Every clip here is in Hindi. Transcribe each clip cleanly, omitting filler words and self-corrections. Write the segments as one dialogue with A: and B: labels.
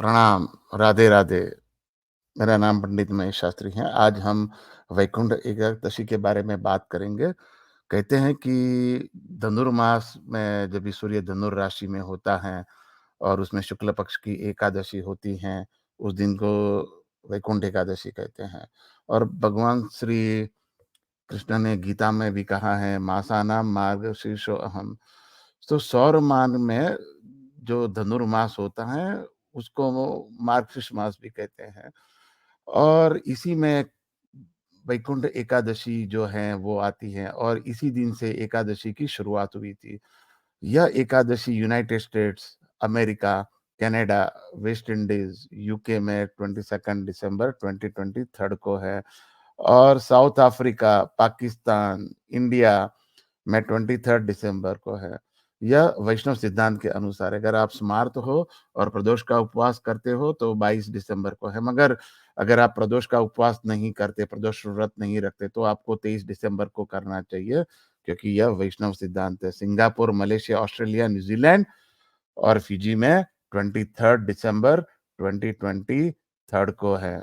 A: प्रणाम, राधे, राधे। मेरा नाम पंडित महेश शास्त्री है। आज हम वैकुंठ एकादशी के बारे में बात करेंगे। कहते हैं कि धनुर्मास में जब भी सूर्य धनुर राशि में होता है और उसमें शुक्ल पक्ष की एकादशी होती है, उस दिन को वैकुंठ एकादशी कहते हैं। और भगवान श्री कृष्ण ने गीता में भी कहा है, मासानां मार्गशीर्षो अहम्। तो सौर मान में जो धनुर्मास होता है, उसको वो मार्गशीर्ष मास भी कहते हैं। और इसी में वैकुंठ एकादशी जो है वो आती है और इसी दिन से एकादशी की शुरुआत हुई थी। यह Ekadashi United states, America, Canada, West Indies, UK में 22 दिसंबर 2023 को है और साउथ अफ्रीका, पाकिस्तान, इंडिया में 23 दिसंबर को है। यह वैष्णव सिद्धांत के अनुसार है। अगर आप स्मार्त हो और प्रदोष का उपवास करते हो तो 22 दिसंबर को है, मगर अगर आप प्रदोष का उपवास नहीं करते, प्रदोष व्रत नहीं रखते, तो आपको 23 दिसंबर को करना चाहिए, क्योंकि यह वैष्णव सिद्धांत है। सिंगापुर, मलेशिया, ऑस्ट्रेलिया, न्यूजीलैंड और फिजी में 23 दिसंबर 2023 को है।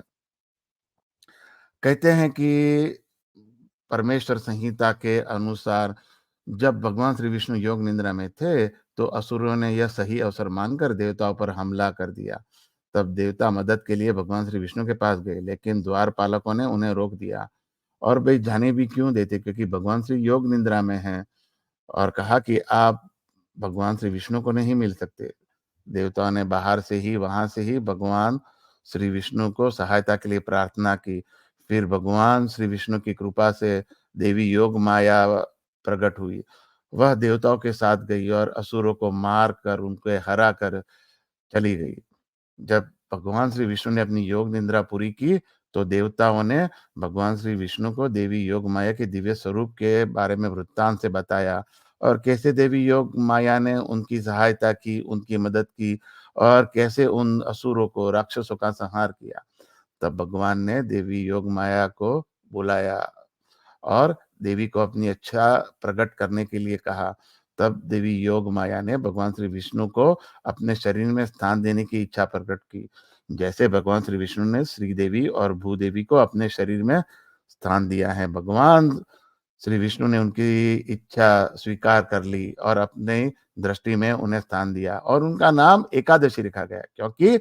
A: कहते हैं कि परमेश्वर संहिता के अनुसार जब भगवान श्री विष्णु योग निद्रा में थे, तो असुरों ने यह सही अवसर मानकर देवताओं पर हमला कर दिया। तब देवता मदद के लिए भगवान श्री विष्णु के पास गए, लेकिन द्वारपालकों ने उन्हें रोक दिया और भाई जाने भी क्यों देते, क्योंकि भगवान श्री योग निद्रा में हैं। और कहा कि आप भगवान श्री विष्णु को नहीं मिल सकते। देवताओं ने बाहर से ही, वहां से ही भगवान श्री विष्णु को सहायता के लिए प्रार्थना की। फिर भगवान श्री विष्णु की कृपा से देवी योग माया प्रकट हुई। वह देवताओं के साथ गई और असुरों को मार कर, उनके हरा कर चली गई। जब भगवान श्री विष्णु ने अपनी योग निद्रा पूरी की, तो देवताओं ने भगवान श्री विष्णु को देवी योग माया के दिव्य स्वरूप के बारे में वृत्तांत से बताया और कैसे देवी योग माया ने उनकी सहायता की, उनकी मदद की और कैसे उन असुरों को, राक्षसों का संहार किया। तब भगवान ने देवी योग माया को बुलाया और देवी को अपनी इच्छा प्रकट करने के लिए कहा। तब देवी योग माया ने भगवान श्री विष्णु को अपने शरीर में स्थान देने की इच्छा प्रकट की। जैसे भगवान श्री विष्णु ने श्रीदेवी और भूदेवी को अपने शरीर में स्थान दिया है, भगवान श्री विष्णु ने उनकी इच्छा स्वीकार कर ली और अपने दृष्टि में उन्हें स्थान दिया और उनका नाम एकादशी रखा गया, क्योंकि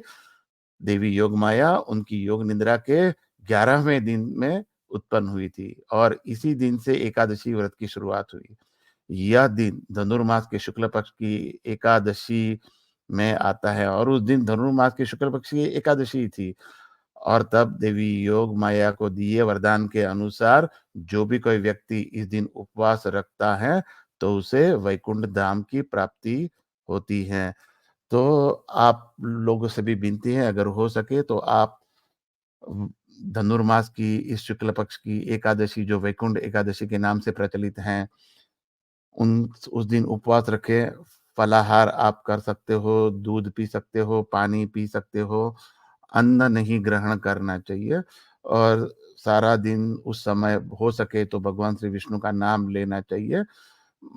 A: देवी योगमाया उनकी योग निद्रा के 11वें दिन में उत्पन्न हुई थी और इसी दिन से एकादशी व्रत की शुरुआत हुई। यह दिन धनुर्मास के शुक्ल पक्ष की एकादशी में आता है और उस दिन धनुर्मास की शुक्ल पक्ष की एकादशी थी। और तब देवी योग माया को दिए वरदान के अनुसार जो भी कोई व्यक्ति इस दिन उपवास रखता है, तो उसे वैकुंठ धाम की प्राप्ति होती है। तो आप लोगों से भी विनती है, अगर हो सके तो आप धनुर्मास की इस शुक्ल पक्ष की एकादशी, जो वैकुंठ एकादशी के नाम से प्रचलित हैं, उन उस दिन उपवास रखें। फलाहार आप कर सकते हो, दूध पी सकते हो, पानी पी सकते हो, अन्न नहीं ग्रहण करना चाहिए और सारा दिन उस समय हो सके तो भगवान श्री विष्णु का नाम लेना चाहिए।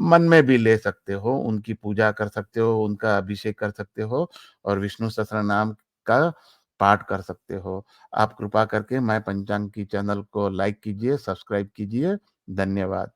A: मन में भी ले सकते हो, उनकी पूजा कर सकते हो, उनका अभिषेक कर सकते हो और विष्णु सहस्त्रनाम का पाठ कर सकते हो। आप कृपा करके माय पंचांग की चैनल को लाइक कीजिए, सब्सक्राइब कीजिए। धन्यवाद।